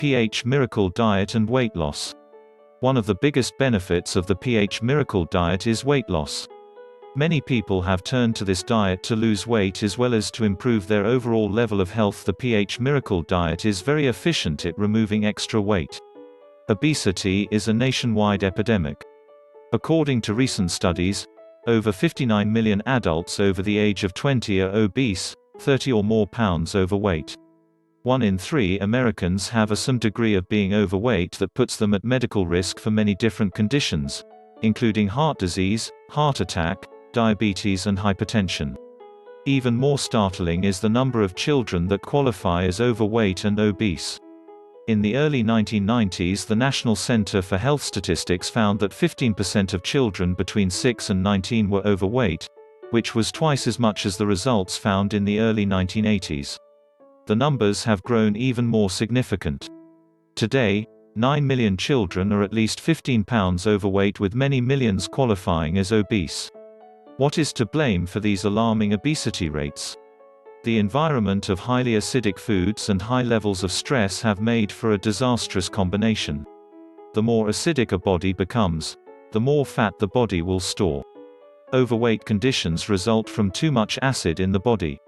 pH miracle diet and weight loss. One of the biggest benefits of the pH miracle diet is weight loss. Many people have turned to this diet to lose weight as well as to improve their overall level of health. The pH miracle diet is very efficient at removing extra weight. Obesity is a nationwide epidemic. According to recent studies, over 59 million adults over the age of 20 are obese, 30 or more pounds overweight. 1 in 3 Americans have some degree of being overweight that puts them at medical risk for many different conditions, including heart disease, heart attack, diabetes and hypertension. Even more startling is the number of children that qualify as overweight and obese. In the early 1990s, the National Center for Health Statistics found that 15% of children between 6 and 19 were overweight, which was twice as much as the results found in the early 1980s. The numbers have grown even more significant. Today, 9 million children are at least 15 pounds overweight, with many millions qualifying as obese. What is to blame for these alarming obesity rates? The environment of highly acidic foods and high levels of stress have made for a disastrous combination. The more acidic a body becomes, the more fat the body will store. Overweight conditions result from too much acid in the body.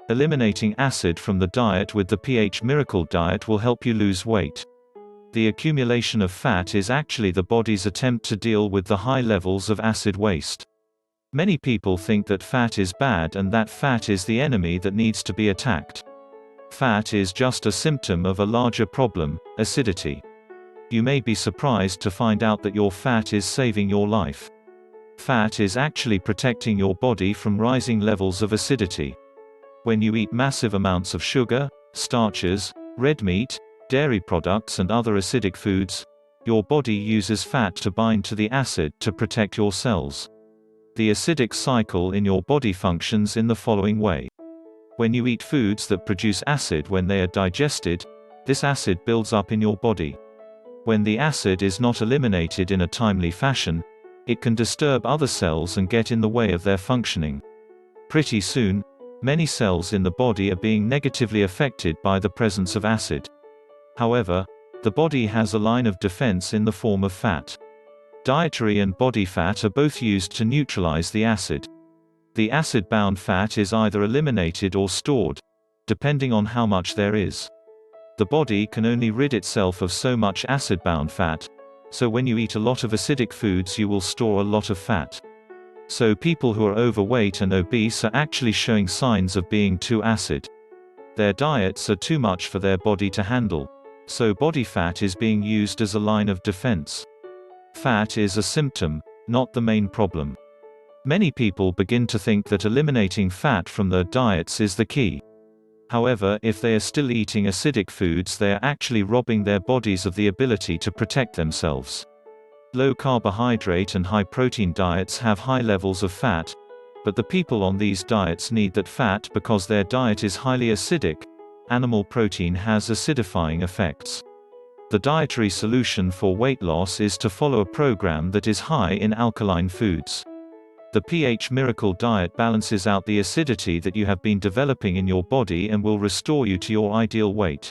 Eliminating acid from the diet with the pH miracle diet will help you lose weight. The accumulation of fat is actually the body's attempt to deal with the high levels of acid waste. Many people think that fat is bad and that fat is the enemy that needs to be attacked. Fat is just a symptom of a larger problem, acidity. You may be surprised to find out that your fat is saving your life. Fat is actually protecting your body from rising levels of acidity. When you eat massive amounts of sugar, starches, red meat, dairy products and other acidic foods, your body uses fat to bind to the acid to protect your cells. The acidic cycle in your body functions in the following way. When you eat foods that produce acid when they are digested, this acid builds up in your body. When the acid is not eliminated in a timely fashion, it can disturb other cells and get in the way of their functioning. Pretty soon, many cells in the body are being negatively affected by the presence of acid. However, the body has a line of defense in the form of fat. Dietary and body fat are both used to neutralize the acid. The acid-bound fat is either eliminated or stored, depending on how much there is. The body can only rid itself of so much acid-bound fat, so when you eat a lot of acidic foods you will store a lot of fat. So people who are overweight and obese are actually showing signs of being too acid. Their diets are too much for their body to handle, so body fat is being used as a line of defense. Fat is a symptom, not the main problem. Many people begin to think that eliminating fat from their diets is the key. However, if they are still eating acidic foods, they are actually robbing their bodies of the ability to protect themselves. Low carbohydrate and high protein diets have high levels of fat, but the people on these diets need that fat because their diet is highly acidic. Animal protein has acidifying effects. The dietary solution for weight loss is to follow a program that is high in alkaline foods. The pH miracle diet balances out the acidity that you have been developing in your body and will restore you to your ideal weight.